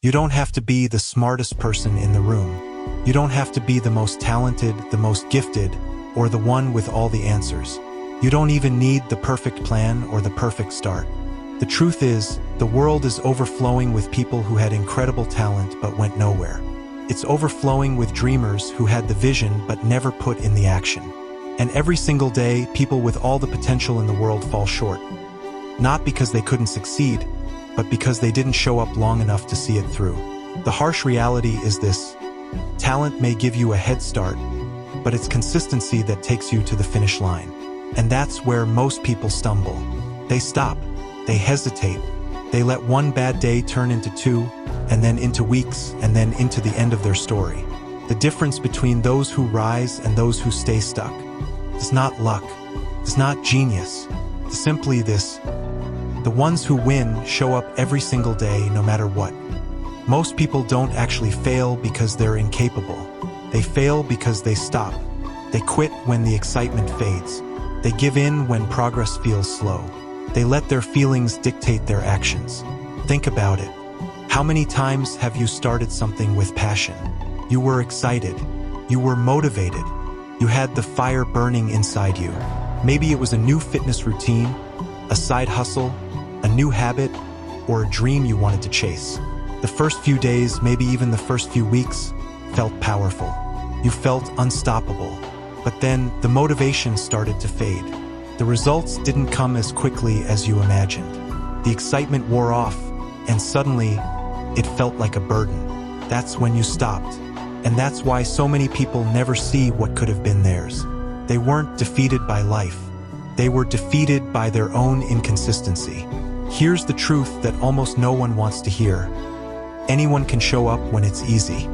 You don't have to be the smartest person in the room. You don't have to be the most talented, the most gifted, or the one with all the answers. You don't even need the perfect plan or the perfect start. The truth is, the world is overflowing with people who had incredible talent but went nowhere. It's overflowing with dreamers who had the vision but never put in the action. And every single day, people with all the potential in the world fall short. Not because they couldn't succeed, but because they didn't show up long enough to see it through. The harsh reality is this: talent may give you a head start, but it's consistency that takes you to the finish line. And that's where most people stumble. They stop, they hesitate, they let one bad day turn into two, and then into weeks, and then into the end of their story. The difference between those who rise and those who stay stuck is not luck, it's not genius, it's simply this: the ones who win show up every single day, no matter what. Most people don't actually fail because they're incapable. They fail because they stop. They quit when the excitement fades. They give in when progress feels slow. They let their feelings dictate their actions. Think about it. How many times have you started something with passion? You were excited. You were motivated. You had the fire burning inside you. Maybe it was a new fitness routine, a side hustle, a new habit, or a dream you wanted to chase. The first few days, maybe even the first few weeks, felt powerful. You felt unstoppable. But then the motivation started to fade. The results didn't come as quickly as you imagined. The excitement wore off, and suddenly, it felt like a burden. That's when you stopped. And that's why so many people never see what could have been theirs. They weren't defeated by life. They were defeated by their own inconsistency. Here's the truth that almost no one wants to hear. Anyone can show up when it's easy.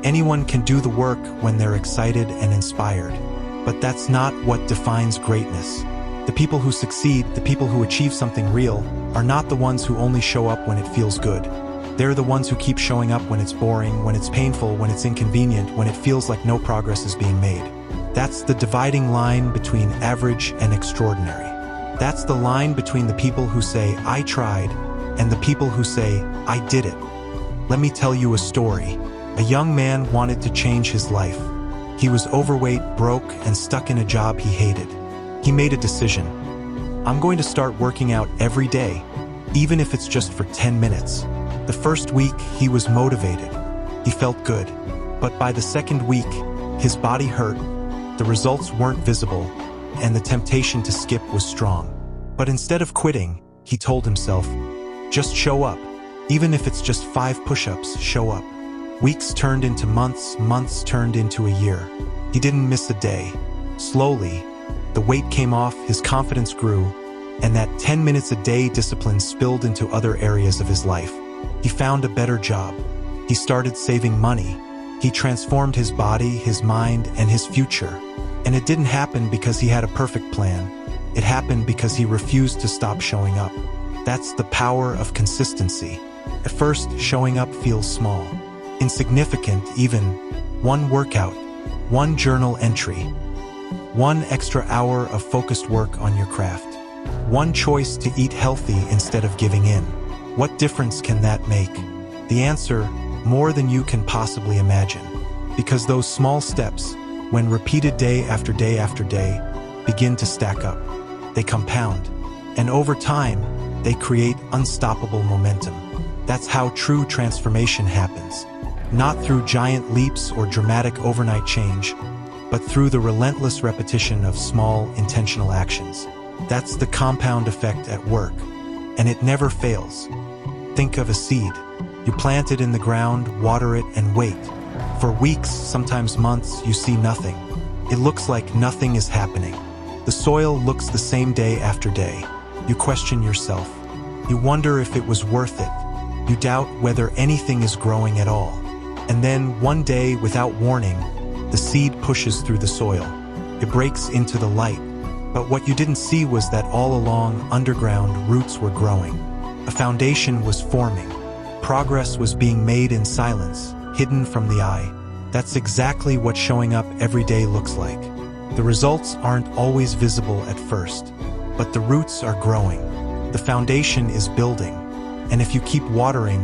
Anyone can do the work when they're excited and inspired. But that's not what defines greatness. The people who succeed, the people who achieve something real, are not the ones who only show up when it feels good. They're the ones who keep showing up when it's boring, when it's painful, when it's inconvenient, when it feels like no progress is being made. That's the dividing line between average and extraordinary. That's the line between the people who say, "I tried," and the people who say, "I did it." Let me tell you a story. A young man wanted to change his life. He was overweight, broke, and stuck in a job he hated. He made a decision. I'm going to start working out every day, even if it's just for 10 minutes. The first week, he was motivated. He felt good. But by the second week, his body hurt, the results weren't visible, and the temptation to skip was strong. But instead of quitting, he told himself, just show up. Even if it's just 5 push-ups, show up. Weeks turned into months, months turned into a year. He didn't miss a day. Slowly, the weight came off, his confidence grew, and that 10 minutes a day discipline spilled into other areas of his life. He found a better job. He started saving money. He transformed his body, his mind, and his future. And it didn't happen because he had a perfect plan. It happened because he refused to stop showing up. That's the power of consistency. At first, showing up feels small, insignificant even. One workout, one journal entry, one extra hour of focused work on your craft, one choice to eat healthy instead of giving in. What difference can that make? The answer, more than you can possibly imagine. Because those small steps, when repeated day after day after day, begin to stack up. They compound. And over time, they create unstoppable momentum. That's how true transformation happens. Not through giant leaps or dramatic overnight change, but through the relentless repetition of small, intentional actions. That's the compound effect at work, and it never fails. Think of a seed. You plant it in the ground, water it, and wait. For weeks, sometimes months, you see nothing. It looks like nothing is happening. The soil looks the same day after day. You question yourself. You wonder if it was worth it. You doubt whether anything is growing at all. And then, one day, without warning, the seed pushes through the soil. It breaks into the light. But what you didn't see was that all along, underground, roots were growing. A foundation was forming. Progress was being made in silence, hidden from the eye. That's exactly what showing up every day looks like. The results aren't always visible at first, but the roots are growing. The foundation is building. And if you keep watering,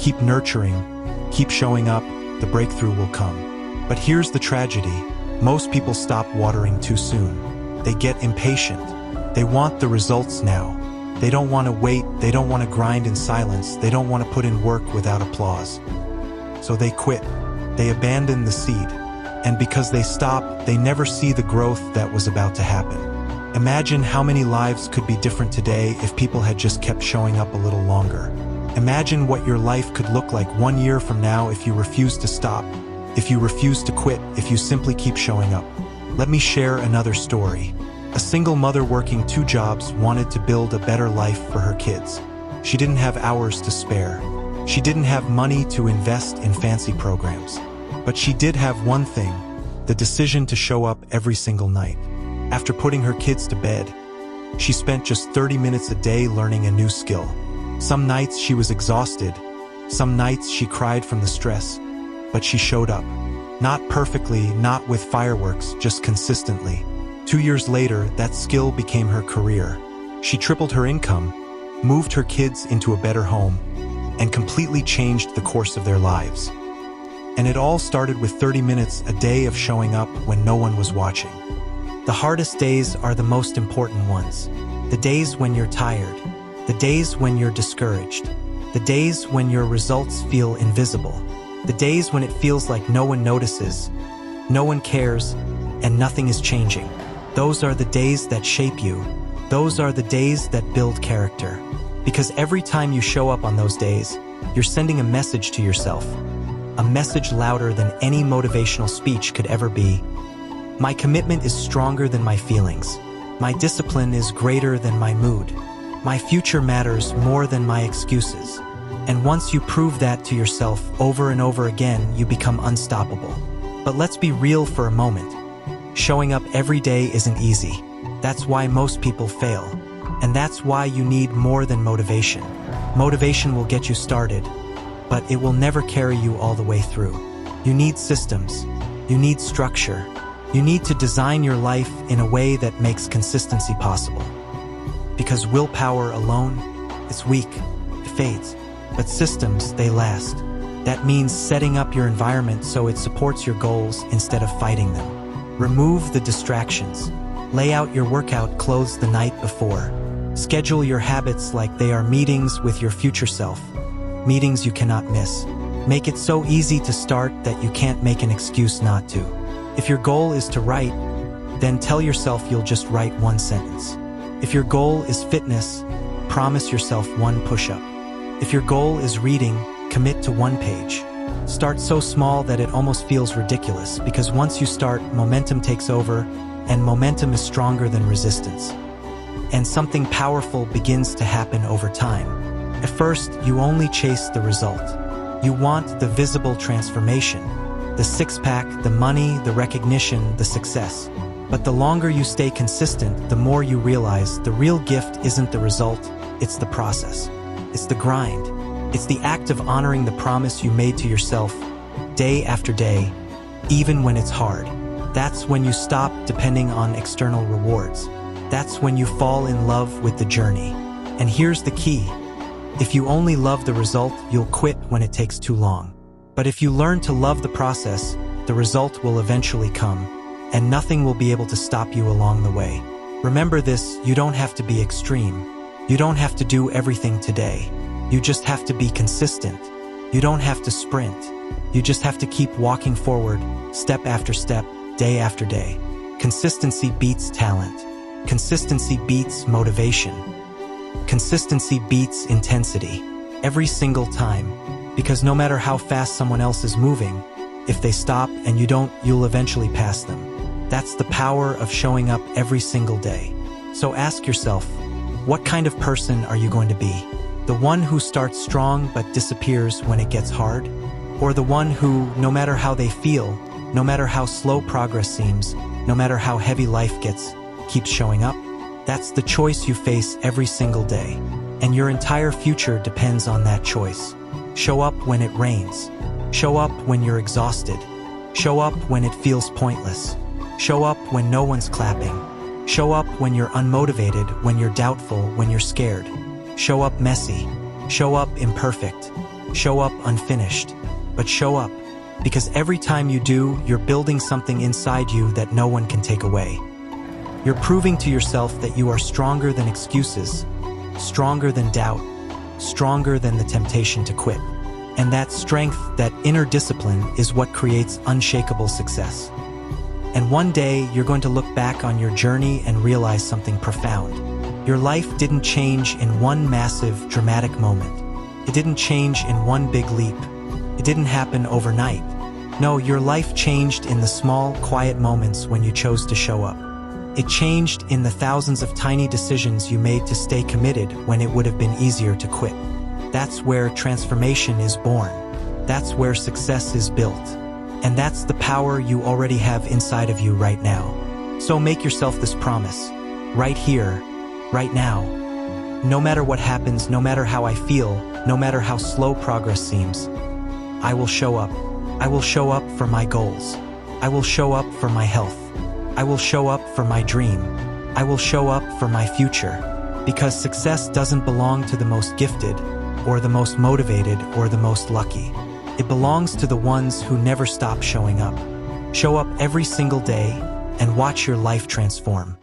Keep nurturing, keep showing up, the breakthrough will come. But here's the tragedy. Most people stop watering too soon. They get impatient. They want the results now. They don't want to wait, they don't want to grind in silence, they don't want to put in work without applause. So they quit. They abandon the seed. And because they stop, they never see the growth that was about to happen. Imagine how many lives could be different today if people had just kept showing up a little longer. Imagine what your life could look like 1 year from now if you refuse to stop, if you refuse to quit, if you simply keep showing up. Let me share another story. A single mother working 2 jobs wanted to build a better life for her kids. She didn't have hours to spare. She didn't have money to invest in fancy programs. But she did have one thing, the decision to show up every single night. After putting her kids to bed, she spent just 30 minutes a day learning a new skill. Some nights she was exhausted. Some nights she cried from the stress. But she showed up. Not perfectly, not with fireworks, just consistently. 2 years later, that skill became her career. She tripled her income, moved her kids into a better home, and completely changed the course of their lives. And it all started with 30 minutes a day of showing up when no one was watching. The hardest days are the most important ones. The days when you're tired. The days when you're discouraged. The days when your results feel invisible. The days when it feels like no one notices, no one cares, and nothing is changing. Those are the days that shape you. Those are the days that build character. Because every time you show up on those days, you're sending a message to yourself. A message louder than any motivational speech could ever be. My commitment is stronger than my feelings. My discipline is greater than my mood. My future matters more than my excuses. And once you prove that to yourself over and over again, you become unstoppable. But let's be real for a moment. Showing up every day isn't easy. That's why most people fail. And that's why you need more than motivation. Motivation will get you started, but it will never carry you all the way through. You need systems. You need structure. You need to design your life in a way that makes consistency possible. Because willpower alone, it's weak, it fades. But systems, they last. That means setting up your environment so it supports your goals instead of fighting them. Remove the distractions. Lay out your workout clothes the night before. Schedule your habits like they are meetings with your future self. Meetings you cannot miss. Make it so easy to start that you can't make an excuse not to. If your goal is to write, then tell yourself you'll just write 1 sentence. If your goal is fitness, promise yourself 1 push-up. If your goal is reading, commit to 1 page. Start so small that it almost feels ridiculous, because once you start, momentum takes over, and momentum is stronger than resistance. And something powerful begins to happen over time. At first, you only chase the result. You want the visible transformation, the six-pack, the money, the recognition, the success. But the longer you stay consistent, the more you realize the real gift isn't the result, it's the process. It's the grind. It's the act of honoring the promise you made to yourself day after day, even when it's hard. That's when you stop depending on external rewards. That's when you fall in love with the journey. And here's the key. If you only love the result, you'll quit when it takes too long. But if you learn to love the process, the result will eventually come, and nothing will be able to stop you along the way. Remember this, you don't have to be extreme. You don't have to do everything today. You just have to be consistent. You don't have to sprint. You just have to keep walking forward, step after step, day after day. Consistency beats talent. Consistency beats motivation. Consistency beats intensity. Every single time. Because no matter how fast someone else is moving, if they stop and you don't, you'll eventually pass them. That's the power of showing up every single day. So ask yourself, what kind of person are you going to be? The one who starts strong but disappears when it gets hard? Or the one who, no matter how they feel, no matter how slow progress seems, no matter how heavy life gets, keeps showing up? That's the choice you face every single day. And your entire future depends on that choice. Show up when it rains. Show up when you're exhausted. Show up when it feels pointless. Show up when no one's clapping. Show up when you're unmotivated, when you're doubtful, when you're scared. Show up messy. Show up imperfect. Show up unfinished, but show up, because every time you do, you're building something inside you that no one can take away. You're proving to yourself that you are stronger than excuses, stronger than doubt, stronger than the temptation to quit. And that strength, that inner discipline, is what creates unshakable success. And one day, you're going to look back on your journey and realize something profound. Your life didn't change in one massive, dramatic moment. It didn't change in one big leap. It didn't happen overnight. No, your life changed in the small, quiet moments when you chose to show up. It changed in the thousands of tiny decisions you made to stay committed when it would have been easier to quit. That's where transformation is born. That's where success is built. And that's the power you already have inside of you right now. So make yourself this promise, right here, right now. No matter what happens, no matter how I feel, no matter how slow progress seems, I will show up. I will show up for my goals. I will show up for my health. I will show up for my dream. I will show up for my future. Because success doesn't belong to the most gifted, or the most motivated, or the most lucky. It belongs to the ones who never stop showing up. Show up every single day and watch your life transform.